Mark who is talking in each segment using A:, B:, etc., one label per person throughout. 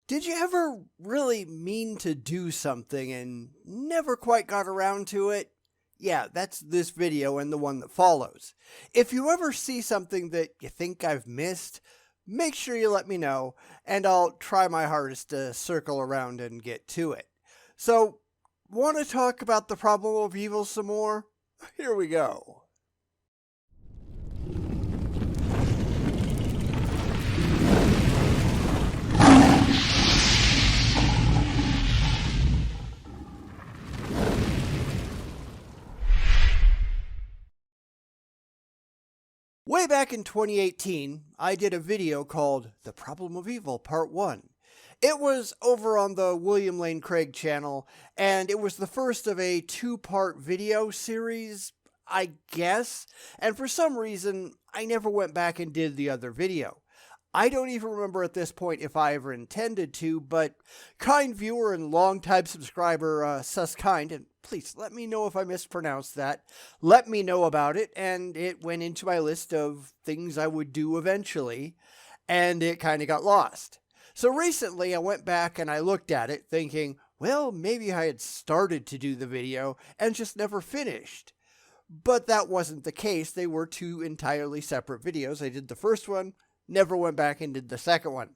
A: Did you ever really mean to do something and never quite got around to it? Yeah, that's this video and the one that follows. If you ever see something that you think I've missed, make sure you let me know, and I'll try my hardest to circle around and get to it. So, want to talk about the problem of evil some more? Here we go. Way back in 2018, I did a video called The Problem of Evil Part 1. It was over on the William Lane Craig channel, and it was the first of a two-part video series, I guess, and for some reason, I never went back and did the other video. I don't even remember at this point if I ever intended to, but kind viewer and longtime subscriber Susse Kind, and please let me know if I mispronounced that, let me know about it, and it went into my list of things I would do eventually, and it kind of got lost. So recently I went back and I looked at it thinking, well, maybe I had started to do the video and just never finished. But that wasn't the case. They were two entirely separate videos. I did the first one, never went back and did the second one.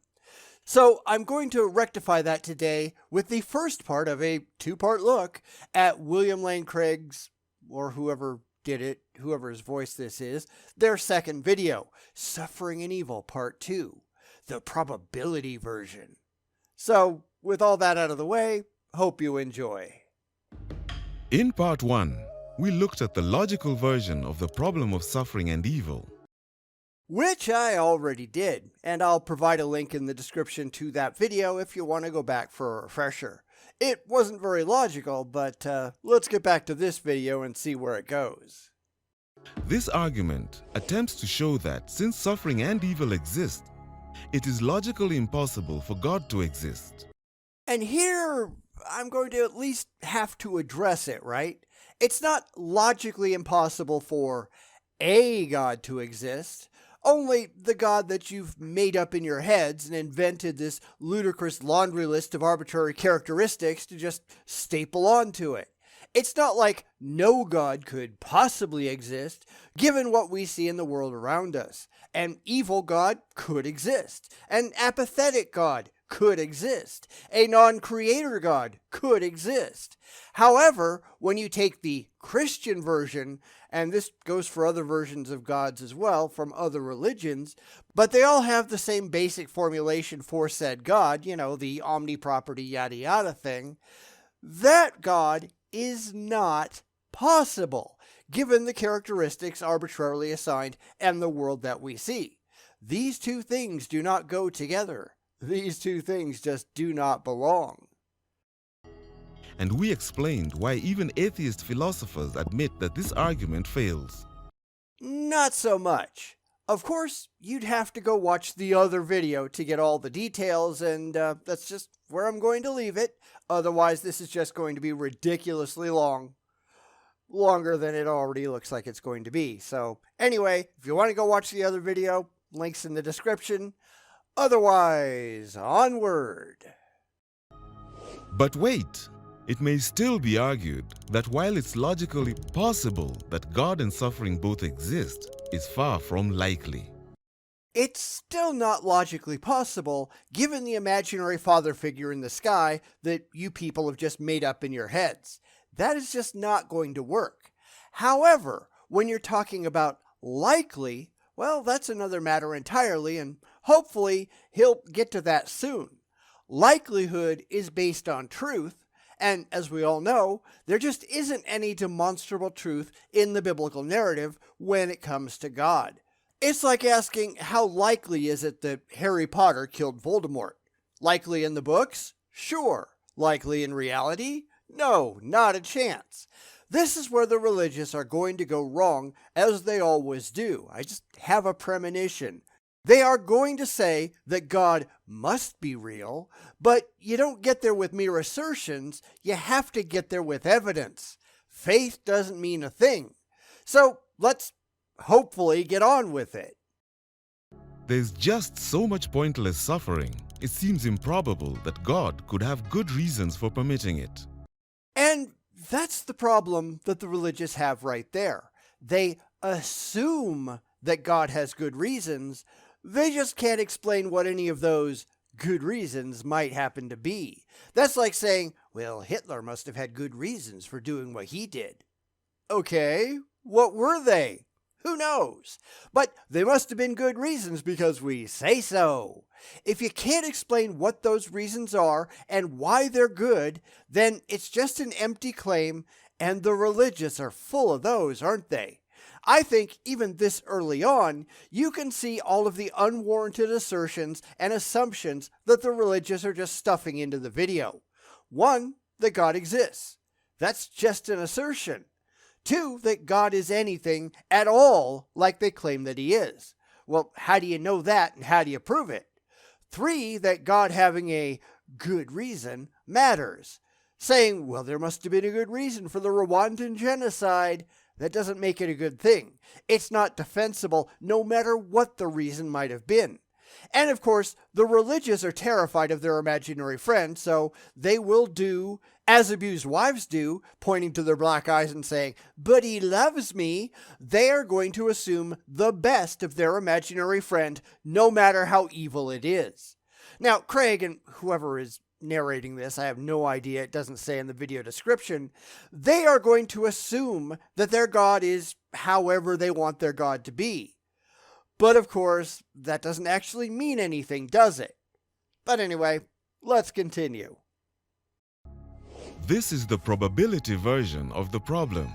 A: So I'm going to rectify that today with the first part of a two-part look at William Lane Craig's, or whoever did it, whoever's voice this is, their second video, Suffering and Evil Part 2, the probability version. So with all that out of the way, hope you enjoy.
B: In Part 1, we looked at the logical version of the problem of suffering and evil.
A: Which I already did, and I'll provide a link in the description to that video if you want to go back for a refresher. It wasn't very logical, but let's get back to this video and see where it goes.
B: This argument attempts to show that since suffering and evil exist, it is logically impossible for God to exist.
A: And here, I'm going to at least have to address it, right? It's not logically impossible for a God to exist. Only the God that you've made up in your heads and invented this ludicrous laundry list of arbitrary characteristics to just staple onto it. It's not like no God could possibly exist, given what we see in the world around us. An evil God could exist. An apathetic God could exist. A non-creator God could exist. However, when you take the Christian version, and this goes for other versions of gods as well from other religions, but they all have the same basic formulation for said God, you know, the omniproperty yada yada thing, that God is not possible, given the characteristics arbitrarily assigned and the world that we see. These two things do not go together. These two things just do not belong.
B: And we explained why even atheist philosophers admit that this argument fails.
A: Not so much. Of course, you'd have to go watch the other video to get all the details, and that's just where I'm going to leave it. Otherwise, this is just going to be ridiculously long. Longer than it already looks like it's going to be. So anyway, if you want to go watch the other video, links in the description. Otherwise, onward.
B: But wait! It may still be argued that while it's logically possible that God and suffering both exist, is far from likely.
A: It's still not logically possible, given the imaginary father figure in the sky that you people have just made up in your heads. That is just not going to work. However, when you're talking about likely, well, that's another matter entirely, and hopefully he'll get to that soon. Likelihood is based on truth, and as we all know, there just isn't any demonstrable truth in the biblical narrative when it comes to God. It's like asking, how likely is it that Harry Potter killed Voldemort? Likely in the books? Sure. Likely in reality? No, not a chance. This is where the religious are going to go wrong, as they always do. I just have a premonition. They are going to say that God must be real, but you don't get there with mere assertions, you have to get there with evidence. Faith doesn't mean a thing. So let's hopefully get on with it.
B: There's just so much pointless suffering it seems improbable that God could have good reasons for permitting it.
A: And that's the problem that the religious have right there. They assume that God has good reasons. They just can't explain what any of those good reasons might happen to be. That's like saying, well, Hitler must have had good reasons for doing what he did. Okay, what were they? Who knows? But they must have been good reasons because we say so. If you can't explain what those reasons are and why they're good, then it's just an empty claim, and the religious are full of those, aren't they? I think even this early on, you can see all of the unwarranted assertions and assumptions that the religious are just stuffing into the video. 1, that God exists. That's just an assertion. 2, that God is anything at all like they claim that he is. Well, how do you know that and how do you prove it? 3, that God having a good reason matters. Saying, well, there must have been a good reason for the Rwandan genocide. That doesn't make it a good thing. It's not defensible no matter what the reason might have been. And of course, the religious are terrified of their imaginary friend, so they will do as abused wives do, pointing to their black eyes and saying, but he loves me. They are going to assume the best of their imaginary friend, no matter how evil it is. Now, Craig and whoever is narrating this, I have no idea, it doesn't say in the video description, they are going to assume that their God is however they want their God to be. But of course, that doesn't actually mean anything, does it? But anyway, let's continue.
B: This is the probability version of the problem.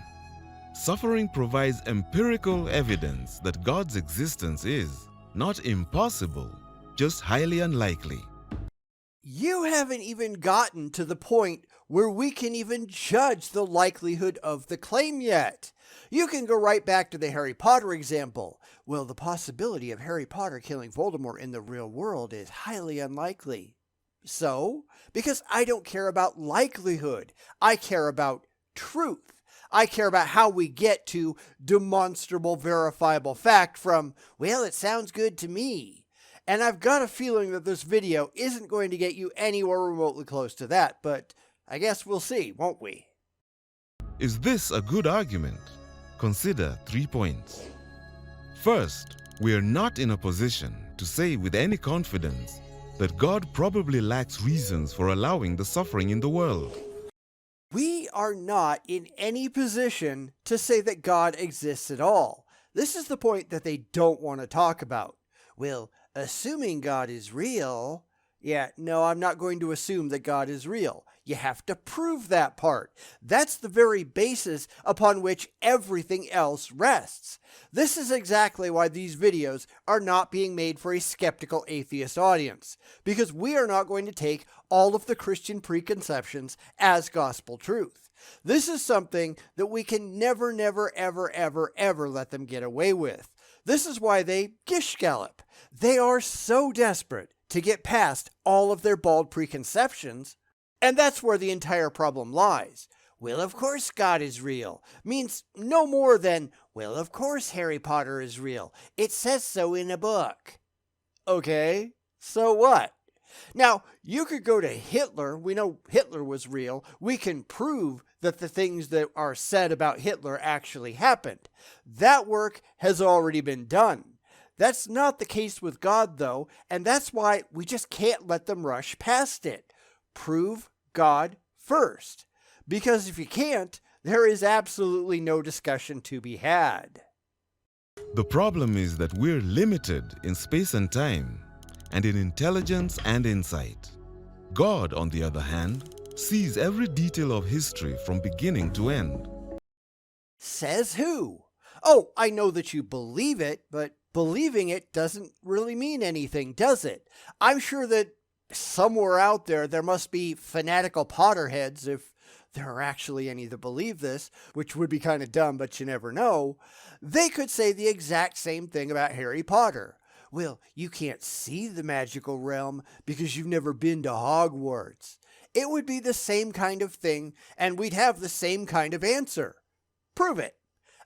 B: Suffering provides empirical evidence that God's existence is not impossible, just highly unlikely.
A: You haven't even gotten to the point where we can even judge the likelihood of the claim yet. You can go right back to the Harry Potter example. Well, the possibility of Harry Potter killing Voldemort in the real world is highly unlikely. So, because I don't care about likelihood, I care about truth. I care about how we get to demonstrable, verifiable fact from, well, it sounds good to me. And I've got a feeling that this video isn't going to get you anywhere remotely close to that, but I guess we'll see, won't we?
B: Is this a good argument? Consider 3 points. First, we are not in a position to say with any confidence that God probably lacks reasons for allowing the suffering in the world.
A: We are not in any position to say that God exists at all. This is the point that they don't want to talk about. Well, assuming God is real... Yeah, no, I'm not going to assume that God is real. You have to prove that part. That's the very basis upon which everything else rests. This is exactly why these videos are not being made for a skeptical atheist audience, because we are not going to take all of the Christian preconceptions as gospel truth. This is something that we can never, ever let them get away with. This is why they gish gallop. They are so desperate to get past all of their bald preconceptions, and that's where the entire problem lies. Well, of course God is real means no more than, well, of course Harry Potter is real. It says so in a book. Okay, so what? Now, you could go to Hitler. We know Hitler was real. We can prove that the things that are said about Hitler actually happened. That work has already been done. That's not the case with God, though, and that's why we just can't let them rush past it. Prove God first. Because if you can't, there is absolutely no discussion to be had.
B: The problem is that we're limited in space and time, and in intelligence and insight. God, on the other hand, sees every detail of history from beginning to end.
A: Says who? Oh, I know that you believe it, but believing it doesn't really mean anything, does it? I'm sure that somewhere out there must be fanatical Potterheads, if there are actually any that believe this, which would be kind of dumb, but you never know. They could say the exact same thing about Harry Potter. Well, you can't see the magical realm because you've never been to Hogwarts. It would be the same kind of thing, and we'd have the same kind of answer. Prove it.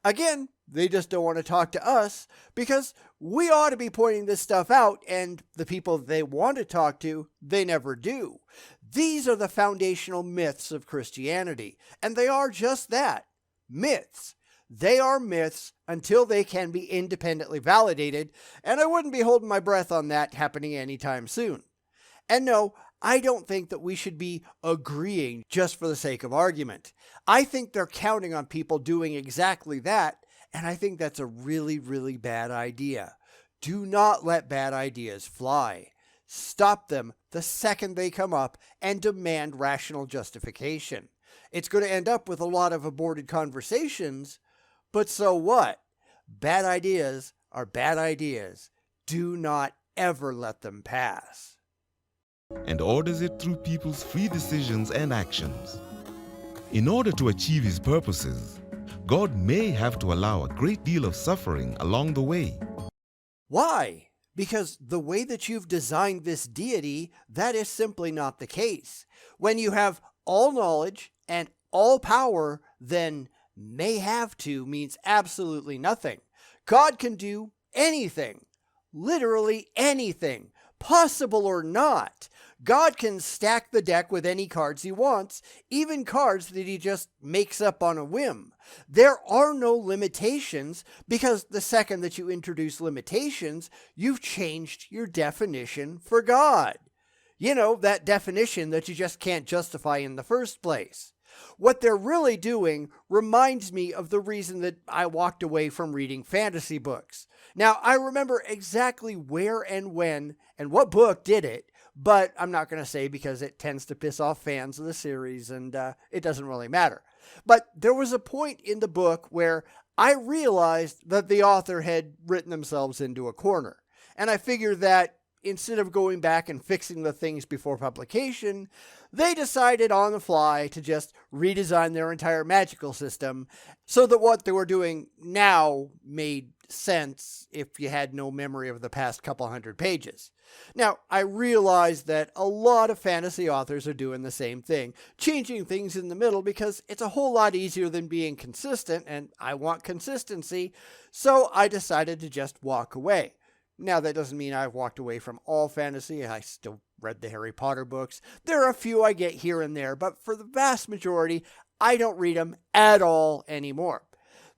A: Again, They just don't want to talk to us because we ought to be pointing this stuff out, and the people they want to talk to, they never do. These are the foundational myths of Christianity, and they are just that, myths. They are myths until they can be independently validated, and I wouldn't be holding my breath on that happening anytime soon. And no, I don't think that we should be agreeing just for the sake of argument. I think they're counting on people doing exactly that, and I think that's a really, really bad idea. Do not let bad ideas fly. Stop them the second they come up and demand rational justification. It's going to end up with a lot of aborted conversations, but so what? Bad ideas are bad ideas. Do not ever let them pass.
B: And orders it through people's free decisions and actions. In order to achieve his purposes, God may have to allow a great deal of suffering along the way.
A: Why? Because the way that you've designed this deity, that is simply not the case. When you have all knowledge and all power, then may have to means absolutely nothing. God can do anything, literally anything, possible or not. God can stack the deck with any cards he wants, even cards that he just makes up on a whim. There are no limitations, because the second that you introduce limitations, you've changed your definition for God. You know, that definition that you just can't justify in the first place. What they're really doing reminds me of the reason that I walked away from reading fantasy books. Now, I remember exactly where and when and what book did it, but I'm not going to say because it tends to piss off fans of the series, and it doesn't really matter. But there was a point in the book where I realized that the author had written themselves into a corner. And I figured that instead of going back and fixing the things before publication, they decided on the fly to just redesign their entire magical system so that what they were doing now made sense if you had no memory of the past couple hundred pages. Now, I realize that a lot of fantasy authors are doing the same thing, changing things in the middle because it's a whole lot easier than being consistent, and I want consistency, so I decided to just walk away. Now, that doesn't mean I've walked away from all fantasy. I still read the Harry Potter books. There are a few I get here and there, but for the vast majority, I don't read them at all anymore.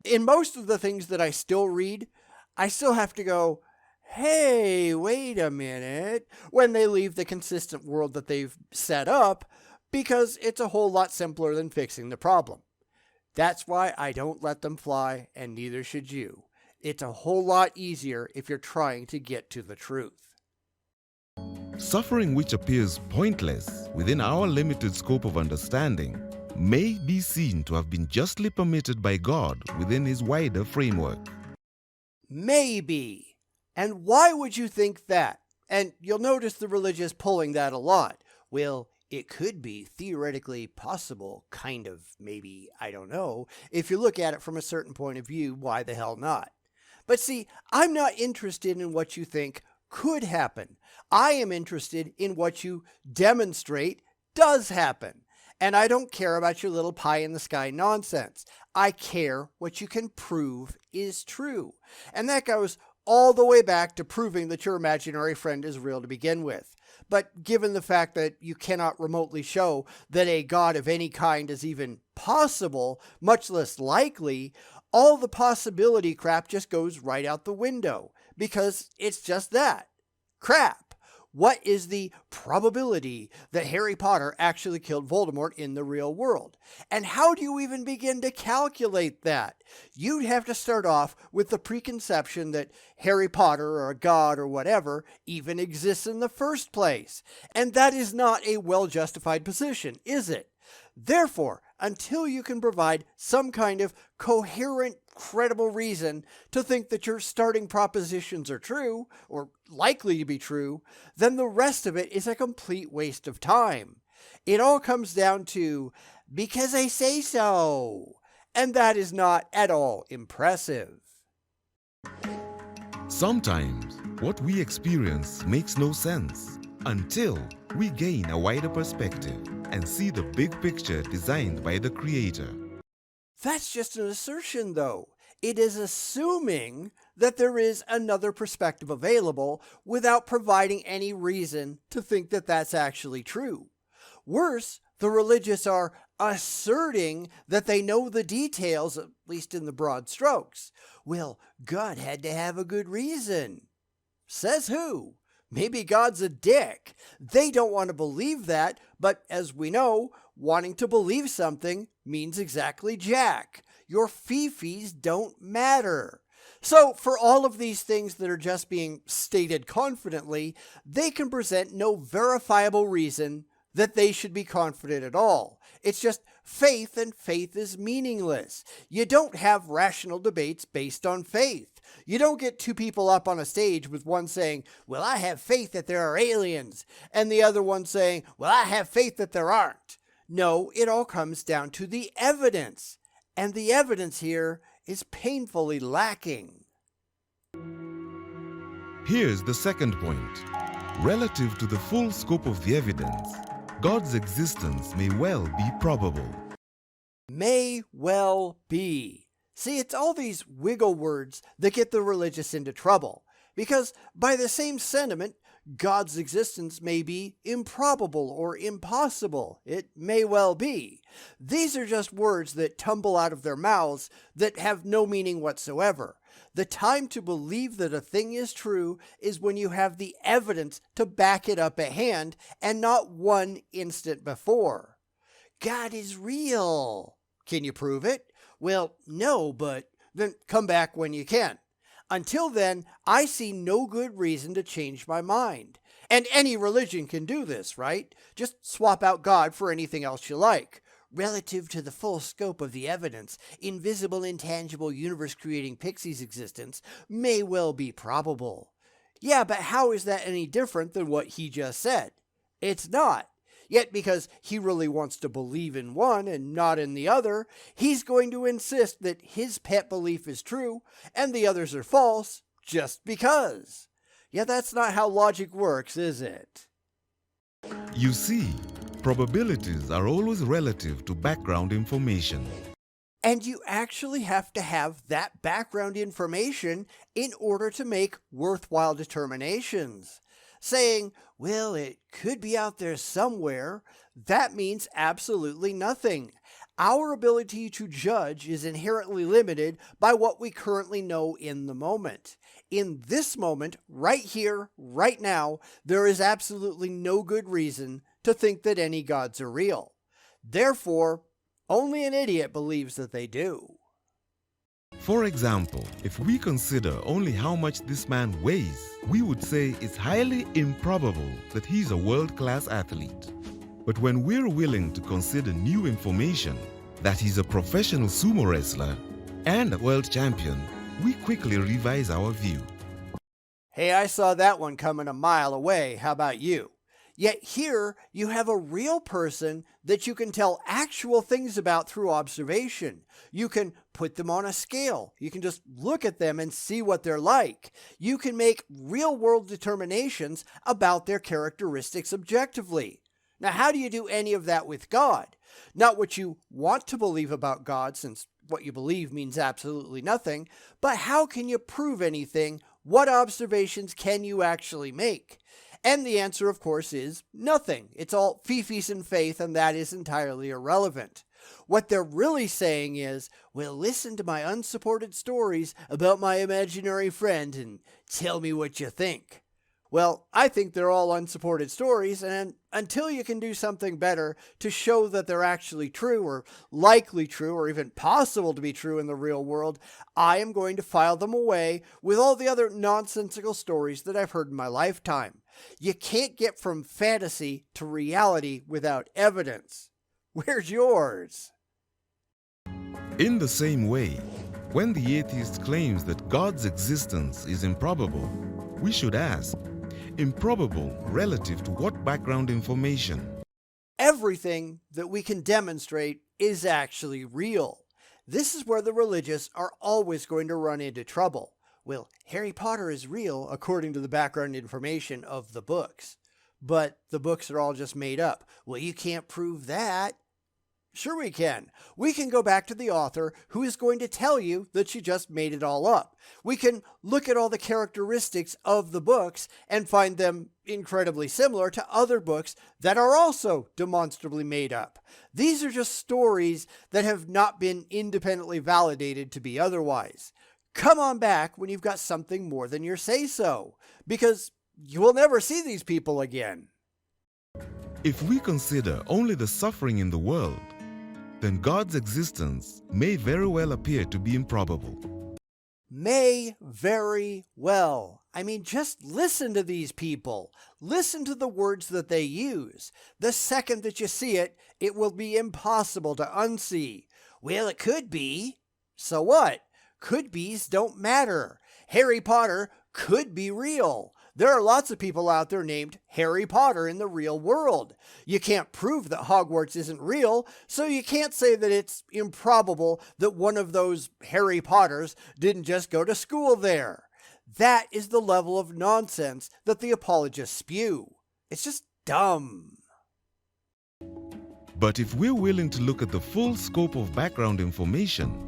A: In most of the things that I still read, I still have to go, hey, wait a minute, when they leave the consistent world that they've set up, because it's a whole lot simpler than fixing the problem. That's why I don't let them fly, and neither should you. It's a whole lot easier if you're trying to get to the truth.
B: Suffering which appears pointless within our limited scope of understanding may be seen to have been justly permitted by God within his wider framework.
A: Maybe. And why would you think that? And you'll notice the religious pulling that a lot. Well, it could be theoretically possible, kind of, maybe, I don't know. If you look at it from a certain point of view, why the hell not? But see, I'm not interested in what you think could happen. I am interested in what you demonstrate does happen. And I don't care about your little pie-in-the-sky nonsense. I care what you can prove is true. And that goes all the way back to proving that your imaginary friend is real to begin with. But given the fact that you cannot remotely show that a god of any kind is even possible, much less likely, all the possibility crap just goes right out the window. Because it's just that. Crap. What is the probability that Harry Potter actually killed Voldemort in the real world? And how do you even begin to calculate that? You'd have to start off with the preconception that Harry Potter or a god or whatever even exists in the first place. And that is not a well-justified position, is it? Therefore, until you can provide some kind of coherent, credible reason to think that your starting propositions are true, or likely to be true, then the rest of it is a complete waste of time. It all comes down to, because I say so. And that is not at all impressive.
B: Sometimes what we experience makes no sense until we gain a wider perspective and see the big picture designed by the Creator.
A: That's just an assertion, though. It is assuming that there is another perspective available without providing any reason to think that that's actually true. Worse, the religious are asserting that they know the details, at least in the broad strokes. Well, God had to have a good reason. Says who? Maybe God's a dick. They don't want to believe that, but as we know, wanting to believe something means exactly jack. Your fee-fees don't matter. So for all of these things that are just being stated confidently, they can present no verifiable reason that they should be confident at all. It's just faith, and faith is meaningless. You don't have rational debates based on faith. You don't get two people up on a stage with one saying, well, I have faith that there are aliens, and the other one saying, well, I have faith that there aren't. No, it all comes down to the evidence, and the evidence here is painfully lacking.
B: Here's the second point. Relative to the full scope of the evidence, God's existence may well be probable.
A: May well be. See, it's all these wiggle words that get the religious into trouble, because by the same sentiment, God's existence may be improbable or impossible. It may well be. These are just words that tumble out of their mouths that have no meaning whatsoever. The time to believe that a thing is true is when you have the evidence to back it up at hand, and not one instant before. God is real. Can you prove it? Well, no, but then come back when you can. Until then, I see no good reason to change my mind. And any religion can do this, right? Just swap out God for anything else you like. Relative to the full scope of the evidence, invisible, intangible, universe-creating Pixie's existence may well be probable. Yeah, but how is that any different than what he just said? It's not. Yet because he really wants to believe in one and not in the other, he's going to insist that his pet belief is true and the others are false just because. Yeah, that's not how logic works, is it?
B: You see, probabilities are always relative to background information.
A: And you actually have to have that background information in order to make worthwhile determinations. Saying, well, it could be out there somewhere, that means absolutely nothing. Our ability to judge is inherently limited by what we currently know in the moment. In this moment, right here, right now, there is absolutely no good reason to think that any gods are real. Therefore, only an idiot believes that they do.
B: For example, if we consider only how much this man weighs, we would say it's highly improbable that he's a world-class athlete. But when we're willing to consider new information, that he's a professional sumo wrestler and a world champion, we quickly revise our view.
A: Hey, I saw that one coming a mile away. How about you? Yet here you have a real person that you can tell actual things about through observation. You can put them on a scale. You can just look at them and see what they're like. You can make real-world determinations about their characteristics objectively. Now, how do you do any of that with God? Not what you want to believe about God, since what you believe means absolutely nothing, but how can you prove anything? What observations can you actually make? And the answer, of course, is nothing. It's all fee-fees and faith, and that is entirely irrelevant. What they're really saying is, well, listen to my unsupported stories about my imaginary friend and tell me what you think. Well, I think they're all unsupported stories, and until you can do something better to show that they're actually true or likely true or even possible to be true in the real world, I am going to file them away with all the other nonsensical stories that I've heard in my lifetime. You can't get from fantasy to reality without evidence. Where's yours?
B: In the same way, when the atheist claims that God's existence is improbable, we should ask, improbable relative to what background information?
A: Everything that we can demonstrate is actually real. This is where the religious are always going to run into trouble. Well, Harry Potter is real according to the background information of the books. But the books are all just made up. Well, you can't prove that. Sure we can. We can go back to the author who is going to tell you that she just made it all up. We can look at all the characteristics of the books and find them incredibly similar to other books that are also demonstrably made up. These are just stories that have not been independently validated to be otherwise. Come on back when you've got something more than your say-so, because you will never see these people again.
B: If we consider only the suffering in the world, then God's existence may very well appear to be improbable.
A: May very well. I mean, just listen to these people. Listen to the words that they use. The second that you see it, it will be impossible to unsee. Well, it could be. So what? Could be's don't matter. Harry Potter could be real. There are lots of people out there named Harry Potter in the real world. You can't prove that Hogwarts isn't real, so you can't say that it's improbable that one of those Harry Potters didn't just go to school there. That is the level of nonsense that the apologists spew. It's just dumb.
B: But if we're willing to look at the full scope of background information,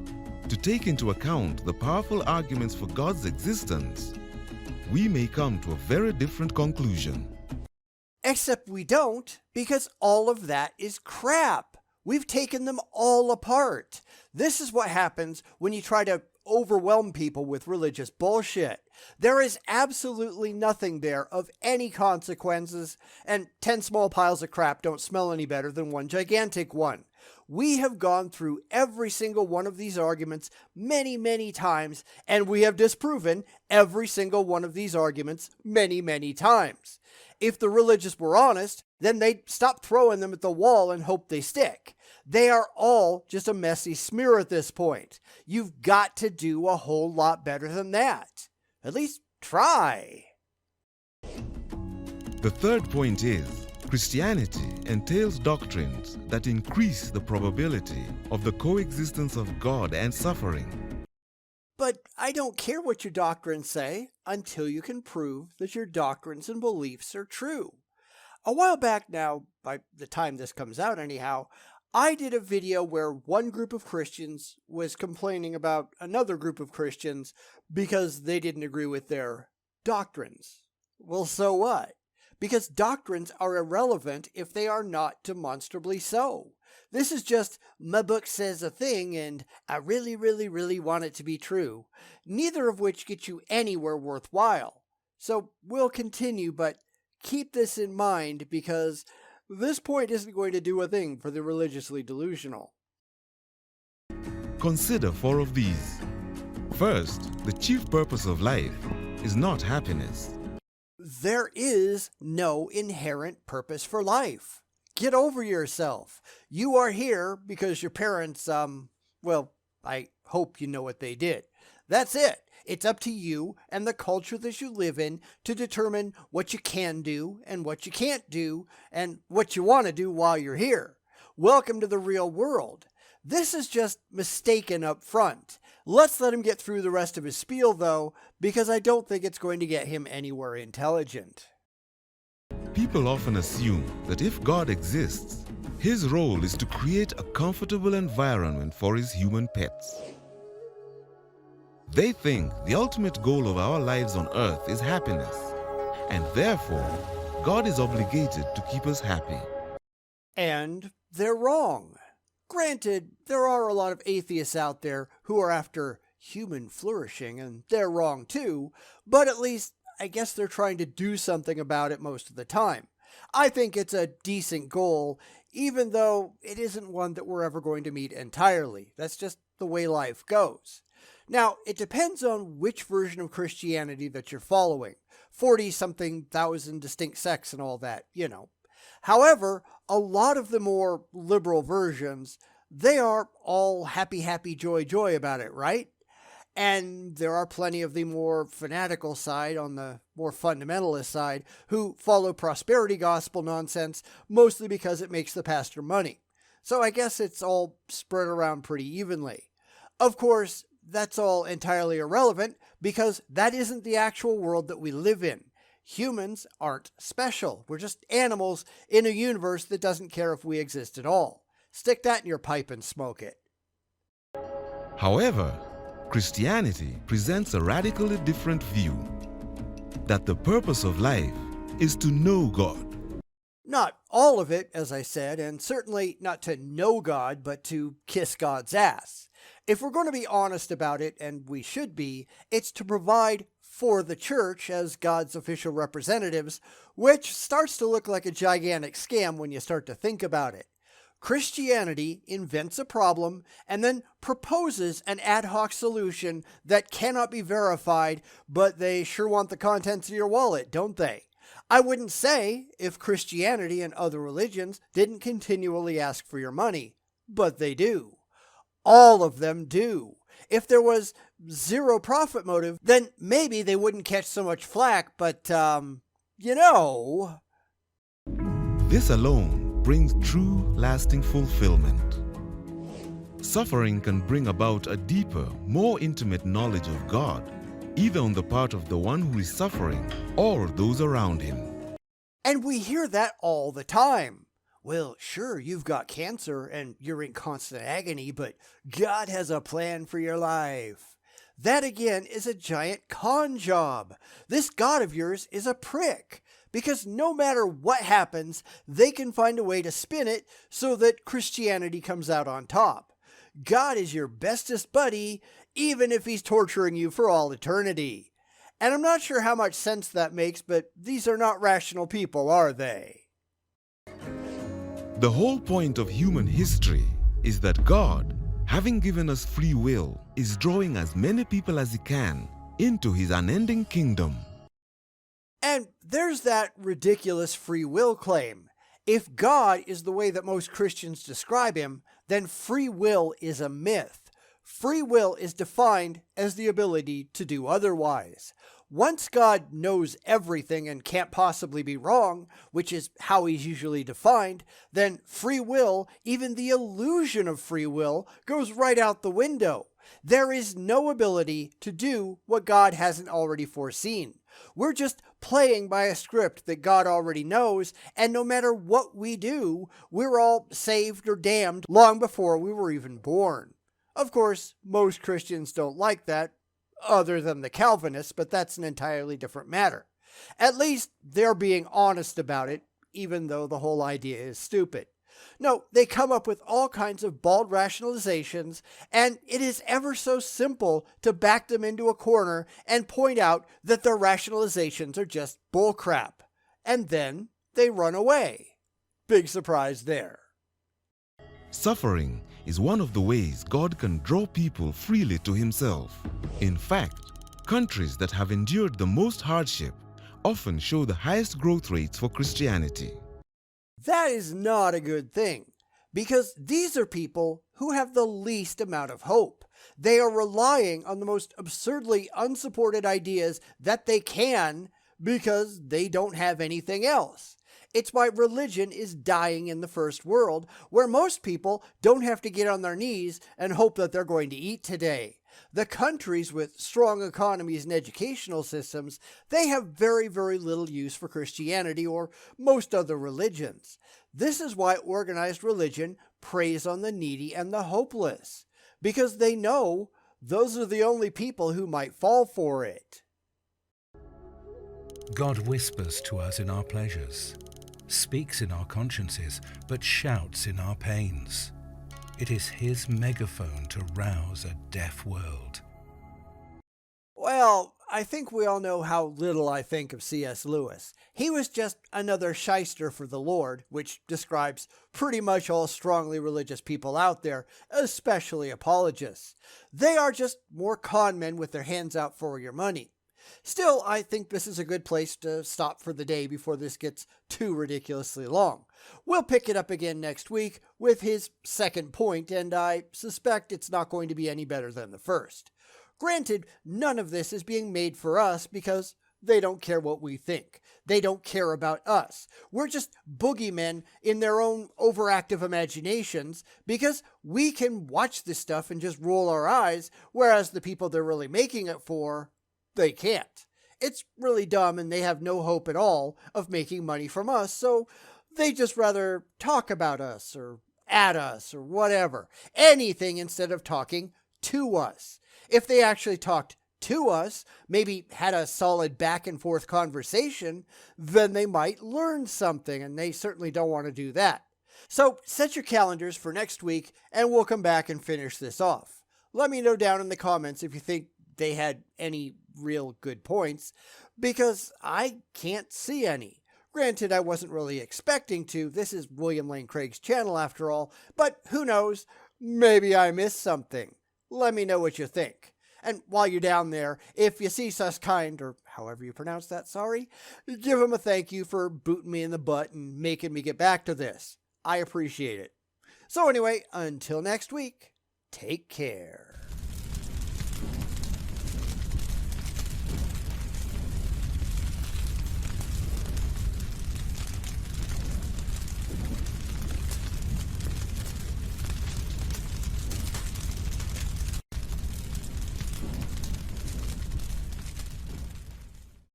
B: to take into account the powerful arguments for God's existence, we may come to a very different conclusion.
A: Except we don't, because all of that is crap. We've taken them all apart. This is what happens when you try to overwhelm people with religious bullshit. There is absolutely nothing there of any consequences, and 10 small piles of crap don't smell any better than one gigantic one. We have gone through every single one of these arguments many, many times, and we have disproven every single one of these arguments many, many times. If the religious were honest, then they'd stop throwing them at the wall and hope they stick. They are all just a messy smear at this point. You've got to do a whole lot better than that. At least try.
B: The third point is, Christianity entails doctrines that increase the probability of the coexistence of God and suffering.
A: But I don't care what your doctrines say until you can prove that your doctrines and beliefs are true. A while back now, by the time this comes out anyhow, I did a video where one group of Christians was complaining about another group of Christians because they didn't agree with their doctrines. Well, so what? Because doctrines are irrelevant if they are not demonstrably so. This is just, my book says a thing and I really, really, really want it to be true, neither of which gets you anywhere worthwhile. So we'll continue, but keep this in mind because this point isn't going to do a thing for the religiously delusional.
B: Consider 4 of these. First, the chief purpose of life is not happiness.
A: There is no inherent purpose for life. Get over yourself. You are here because your parents, well, I hope you know what they did. That's it. It's up to you and the culture that you live in to determine what you can do and what you can't do and what you want to do while you're here. Welcome to the real world. This is just mistaken up front. Let's let him get through the rest of his spiel, though, because I don't think it's going to get him anywhere intelligent.
B: People often assume that if God exists, his role is to create a comfortable environment for his human pets. They think the ultimate goal of our lives on earth is happiness, and therefore, God is obligated to keep us happy.
A: And they're wrong. Granted, there are a lot of atheists out there who are after human flourishing, and they're wrong too, but at least I guess they're trying to do something about it most of the time. I think it's a decent goal, even though it isn't one that we're ever going to meet entirely. That's just the way life goes. Now, it depends on which version of Christianity that you're following. 40-something thousand distinct sects and all that, you know. However, a lot of the more liberal versions, they are all happy, happy, joy, joy about it, right? And there are plenty of the more fanatical side, on the more fundamentalist side, who follow prosperity gospel nonsense, mostly because it makes the pastor money. So I guess it's all spread around pretty evenly. Of course, that's all entirely irrelevant, because that isn't the actual world that we live in. Humans aren't special. We're just animals in a universe that doesn't care if we exist at all. Stick that in your pipe and smoke it.
B: However, Christianity presents a radically different view that the purpose of life is to know God.
A: Not all of it, as I said, and certainly not to know God, but to kiss God's ass. If we're going to be honest about it, and we should be, it's to provide for the church as God's official representatives, which starts to look like a gigantic scam when you start to think about it. Christianity invents a problem and then proposes an ad hoc solution that cannot be verified, but they sure want the contents of your wallet, don't they? I wouldn't say if Christianity and other religions didn't continually ask for your money, but they do. All of them do. If there was zero profit motive, then maybe they wouldn't catch so much flack, but,
B: This alone brings true, lasting fulfillment. Suffering can bring about a deeper, more intimate knowledge of God, either on the part of the one who is suffering or those around him.
A: And we hear that all the time. Well, sure, you've got cancer and you're in constant agony, but God has a plan for your life. That again is a giant con job. This God of yours is a prick, because no matter what happens, they can find a way to spin it so that Christianity comes out on top. God is your bestest buddy, even if he's torturing you for all eternity. And I'm not sure how much sense that makes, but these are not rational people, are they?
B: The whole point of human history is that God, having given us free will, is drawing as many people as he can into his unending kingdom.
A: And there's that ridiculous free will claim. If God is the way that most Christians describe him, then free will is a myth. Free will is defined as the ability to do otherwise. Once God knows everything and can't possibly be wrong, which is how he's usually defined, then free will, even the illusion of free will, goes right out the window. There is no ability to do what God hasn't already foreseen. We're just playing by a script that God already knows, and no matter what we do, we're all saved or damned long before we were even born. Of course, most Christians don't like that, other than the Calvinists, but that's an entirely different matter. At least they're being honest about it, even though the whole idea is stupid. No, they come up with all kinds of bald rationalizations, and it is ever so simple to back them into a corner and point out that their rationalizations are just bullcrap. And then they run away. Big surprise there.
B: Suffering is one of the ways God can draw people freely to himself. In fact, countries that have endured the most hardship often show the highest growth rates for Christianity.
A: That is not a good thing, because these are people who have the least amount of hope. They are relying on the most absurdly unsupported ideas that they can because they don't have anything else. It's why religion is dying in the first world, where most people don't have to get on their knees and hope that they're going to eat today. The countries with strong economies and educational systems, they have very, very little use for Christianity or most other religions. This is why organized religion preys on the needy and the hopeless, because they know those are the only people who might fall for it.
C: God whispers to us in our pleasures, speaks in our consciences, but shouts in our pains. It is his megaphone to rouse a deaf world.
A: Well, I think we all know how little I think of C.S. Lewis. He was just another shyster for the Lord, which describes pretty much all strongly religious people out there, especially apologists. They are just more con men with their hands out for your money. Still, I think this is a good place to stop for the day before this gets too ridiculously long. We'll pick it up again next week with his second point, and I suspect it's not going to be any better than the first. Granted, none of this is being made for us because they don't care what we think. They don't care about us. We're just boogeymen in their own overactive imaginations because we can watch this stuff and just roll our eyes, whereas the people they're really making it for, they can't. It's really dumb, and they have no hope at all of making money from us, so they just rather talk about us or at us or whatever. Anything instead of talking to us. If they actually talked to us, maybe had a solid back and forth conversation, then they might learn something, and they certainly don't want to do that. So set your calendars for next week, and we'll come back and finish this off. Let me know down in the comments if you think they had any real good points, because I can't see any. Granted, I wasn't really expecting to. This is William Lane Craig's channel after all, but who knows? Maybe I missed something. Let me know what you think. And while you're down there, if you see Susse Kind, or however you pronounce that, sorry, give him a thank you for booting me in the butt and making me get back to this. I appreciate it. So anyway, until next week, take care.